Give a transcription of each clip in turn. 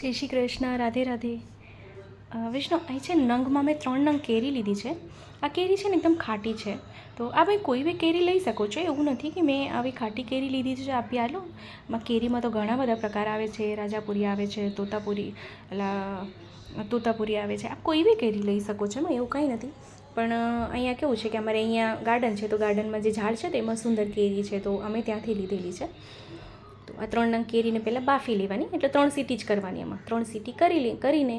જય શ્રી કૃષ્ણ, રાધે રાધે. વિષ્ણુ, અહીં છે નંગમાં મેં 3 નંગ કેરી લીધી છે. આ કેરી છે ને એકદમ ખાટી છે. તો આ ભાઈ કોઈ બી કેરી લઈ શકો છો, એવું નથી કે મેં આવી ખાટી કેરી લીધી છે આપી આલો. આમાં કેરીમાં તો ઘણા બધા પ્રકાર આવે છે, રાજાપુરી આવે છે, તોતાપુરી આવે છે. આપ કોઈ બી કેરી લઈ શકો છો, એમાં એવું કંઈ નથી. પણ અહીંયા કેવું છે કે અમારે અહીંયા ગાર્ડન છે, તો ગાર્ડનમાં જે ઝાડ છે તેમાં સુંદર કેરી છે, તો અમે ત્યાંથી લીધેલી છે. તો આ 3 નંગ કેરીને પહેલાં બાફી લેવાની, એટલે 3 સીટી જ કરવાની. એમાં 3 સીટી કરીને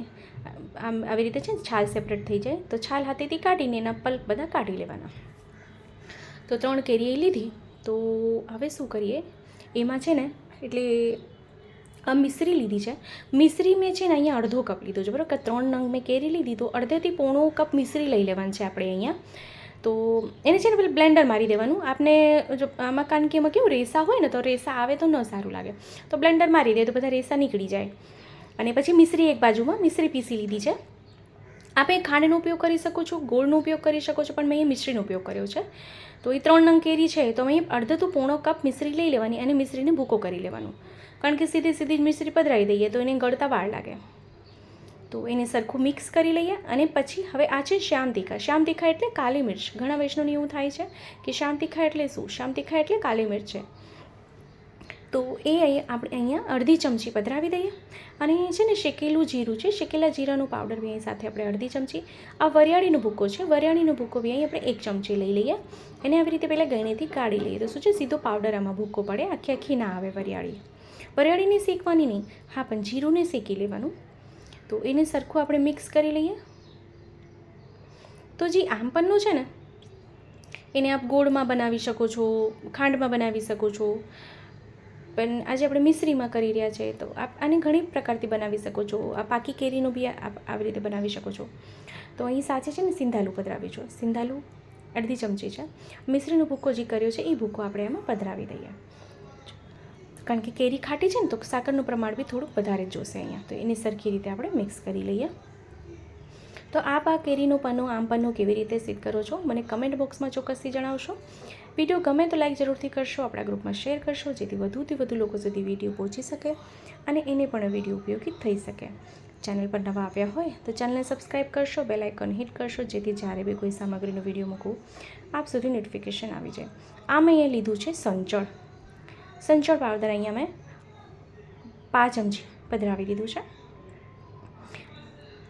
આમ આવી રીતે છે ને છાલ સેપરેટ થઈ જાય, તો છાલ હાથેથી કાઢીને એના પલ્પ બધા કાઢી લેવાના. તો 3 કેરી એ લીધી. તો હવે શું કરીએ, એમાં છે ને એટલે આ મિશ્રી લીધી છે. મિશ્રી મેં છે ને અહીંયા અડધો કપ લીધો છે, બરાબર. કે 3 નંગ મેં કેરી લીધી, તો અડધેથી પોણો કપ મિશ્રી લઈ લેવાનું છે આપણે અહીંયા. તો એને છે ને પેલું બ્લેન્ડર મારી દેવાનું. આપને જો આમાં કારણ કે એમાં કેવું રેસા હોય ને, તો રેસા આવે તો ન સારું લાગે, તો બ્લેન્ડર મારી દે તો બધા રેસા નીકળી જાય. અને પછી મિશ્રી એક બાજુમાં મિશ્રી પીસી લીધી છે. આપણે ખાંડનો ઉપયોગ કરી શકો છો, ગોળનો ઉપયોગ કરી શકો છો, પણ મેં અહીં મિશ્રીનો ઉપયોગ કર્યો છે. તો એ 3 નંગ કેરી છે, તો અહીં અડધો પોણો કપ મિશ્રી લઈ લેવાની અને મિશ્રીને ભૂકો કરી લેવાનું. કારણ કે સીધી જ મિશ્રી પધરાવી દઈએ તો એને ગળતા વાર લાગે. તો એને સરખું મિક્સ કરી લઈએ. અને પછી હવે આ છે શ્યામ તીખા. શ્યામ તીખા એટલે કાલી મિર્ચ. ઘણા વૈષ્ણવને એવું થાય છે કે શ્યામ તીખા એટલે શું? શ્યામ તીખા એટલે કાલી મિર્ચ છે. તો એ આપણે અહીંયા અડધી ચમચી પધરાવી દઈએ. અને છે ને શેકેલું જીરું છે, શેકેલા જીરાનું પાવડર બી અહીં સાથે આપણે અડધી ચમચી. આ વરિયાળીનો ભૂકો છે, વરિયાળીનો ભૂકો બી અહીં આપણે 1 ચમચી લઈ લઈએ. એને આવી રીતે પહેલાં ગળણીથી કાઢી લઈએ, તો શું છે સીધો પાવડર આમાં ભૂકો પડે, આખી ના આવે વરિયાળી. વરિયાળીને શેકવાની નહીં, હા, પણ જીરુંને શેકી લેવાનું. તો એને સરખું આપણે મિક્સ કરી લઈએ. તો જે આમપન્નું છે ને, એને આપ ગોળમાં બનાવી શકો છો, ખાંડમાં બનાવી શકો છો, પણ આજે આપણે મિશ્રીમાં કરી રહ્યા છે, તો આપ આને ઘણી પ્રકારથી બનાવી શકો છો. આ પાકી કેરીનું બી આપ આવી રીતે બનાવી શકો છો. તો અહીં સાથે છે ને સિંધાલું પધરાવી છો. સિંધાલું અડધી ચમચી છે. મિશ્રીનો ભૂકો જે કર્યો છે એ ભૂકો આપણે એમાં પધરાવી દઈએ. કારણ કે કેરી ખાટી છે ને, તો સાકરનું પ્રમાણ બી થોડુંક વધારે જ જોશે અહીંયા. તો એની સરખી રીતે આપણે મિક્સ કરી લઈએ. તો આપ આ કેરીનું પન્નું, આમ પન્નું કેવી રીતે સિદ્ધ કરો છો, મને કમેન્ટ બોક્સમાં ચોક્કસથી જણાવશો. વિડીયો ગમે તો લાઈક જરૂરથી કરશો, આપણા ગ્રુપમાં શેર કરશો, જેથી વધુથી વધુ લોકો સુધી વિડીયો પહોંચી શકે અને એને પણ વિડીયો ઉપયોગી થઈ શકે. ચેનલ પર નવા આવ્યા હોય તો ચેનલને સબસ્ક્રાઈબ કરશો, બેલ આઇકન હિટ કરશો, જેથી જ્યારે બી કોઈ સામગ્રીનો વિડીયો મૂકું આપ સુધી નોટિફિકેશન આવી જાય. આમ અહીંયા લીધું છે સંચળ. સંચળ પાવડર અહીંયા મેં 5 ચમચી પધરાવી દીધું છે.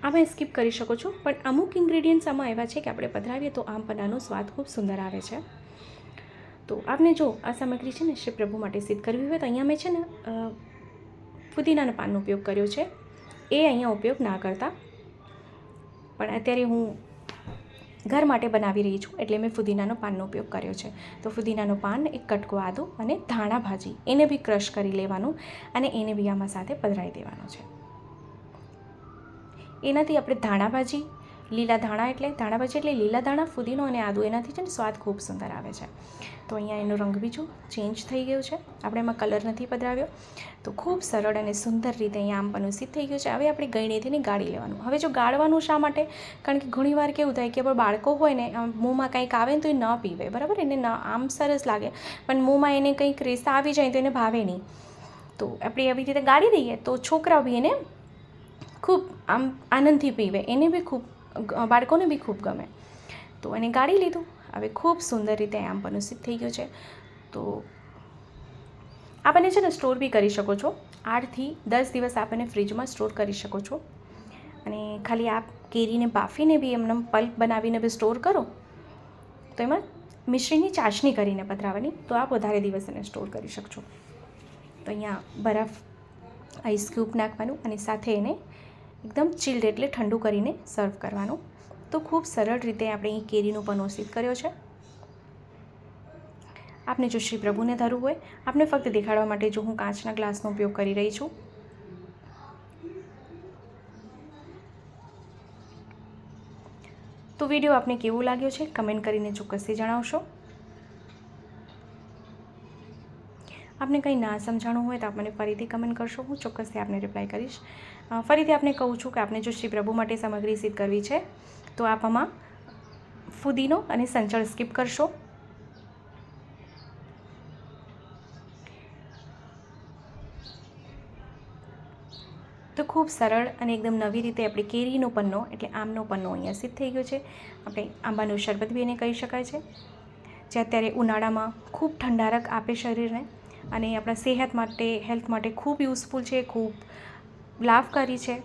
આમાં સ્કીપ કરી શકો છો, પણ અમુક ઇન્ગ્રેડિયન્ટ્સ આમાં એવા છે કે આપણે પધરાવીએ તો આમ પન્નાનો સ્વાદ ખૂબ સુંદર આવે છે. તો આપને જો આ સામગ્રી છે ને શ્રી પ્રભુ માટે સિદ્ધ કરવી હોય તો અહીંયા મેં છે ને ફુદીનાના પાનનો ઉપયોગ કર્યો છે. એ અહીંયા ઉપયોગ ના કરતા, પણ અત્યારે હું ઘર માટે બનાવી રહી છું એટલે મેં ફુદીનાનો પાનનો ઉપયોગ કર્યો છે. તો ફુદીનાનો પાન, એક કટકો આદું અને ધાણા ભાજી એને બી ક્રશ કરી લેવાનું અને એને બી આમાં સાથે પધરાવી દેવાનો છે. એનાથી આપણે ધાણાભાજી, લીલા ધાણા એટલે લીલા ધાણા, ફુદીનો અને આદુ, એનાથી છે ને સ્વાદ ખૂબ સુંદર આવે છે. તો અહીંયા એનો રંગ બીજો ચેન્જ થઈ ગયો છે. આપણે એમાં કલર નથી પધરાવ્યો. તો ખૂબ સરળ અને સુંદર રીતે અહીંયા આમ પન્નું સિદ્ધ થઈ ગયું છે. હવે આપણે ગળણીથી ગાળી લેવાનું. હવે જો ગાળવાનું શા માટે? કારણ કે ઘણીવાર કેવું થાય કે આપણે બાળકો હોય ને, મોંમાં કંઈક આવે ને તો એ ન પીવે, બરાબર. એને આમ સરસ લાગે, પણ મોંમાં એને કંઈક રેસા આવી જાય તો એને ભાવે નહીં. તો આપણે આવી રીતે ગાળી દઈએ તો છોકરાઓ બી એને ખૂબ આમ આનંદથી પીવે, એને બી ખૂબ, બાળકોને બી ખૂબ ગમે. તો એને ગાળી લીધું. હવે ખૂબ સુંદર રીતે આમ પન્નું સિદ્ધ થઈ ગયું છે. તો આપણને છે ને સ્ટોર બી કરી શકો છો. 8 થી 10 દિવસ આપણને ફ્રીજમાં સ્ટોર કરી શકો છો. અને ખાલી આપ કેરીને બાફીને બી એમને પલ્પ બનાવીને બી સ્ટોર કરો તો એમાં મિશ્રીની ચાસણી કરીને પધરાવવાની, તો આપ વધારે દિવસ એને સ્ટોર કરી શકશો. તો અહીંયા બરફ, આઈસ ક્યુબ નાખવાનું અને સાથે એને એકદમ ચિલ્ડ એટલે ઠંડુ કરીને સર્વ કરવાનું. તો ખૂબ સરળ રીતે આપણે અહીં કેરીનું પન્નું સિદ્ધ કર્યો છે. આપને જો શ્રી પ્રભુને ધરવું હોય, આપને ફક્ત દેખાડવા માટે જો હું કાચના ગ્લાસનો ઉપયોગ કરી રહી છું. તો વિડીયો આપને કેવો લાગ્યો છે કમેન્ટ કરીને ચોક્કસથી જણાવશો. આપને કંઈ ના સમજાણું હોય તો આપ મને ફરીથી કમેન્ટ કરશો, હું ચોક્કસથી આપને રિપ્લાય કરીશ. ફરીથી આપને કહું છું કે આપને જો શ્રી પ્રભુ માટે સામગ્રી સિદ્ધ કરવી છે તો આપ આમાં ફુદીનો અને સંચળ સ્કીપ કરશો. તો તો ખૂબ સરળ અને એકદમ નવી રીતે આપણે કેરીનો પન્નો એટલે આમનો પન્નો અહીંયા સિદ્ધ થઈ ગયો છે. આપણે આંબાનું શરબત બી એને કહી શકાય છે, જે અત્યારે ઉનાળામાં ખૂબ ઠંડારક આપે શરીરને અને આપણા સેહત માટે, હેલ્થ માટે ખૂબ યુઝફુલ છે, ખૂબ લાભકારી છે.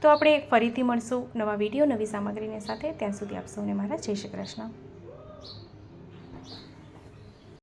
તો આપણે ફરીથી મળશું નવા વિડીયો, નવી સામગ્રીને સાથે. ત્યાં સુધી આપ સૌને મારા જય શ્રી કૃષ્ણ.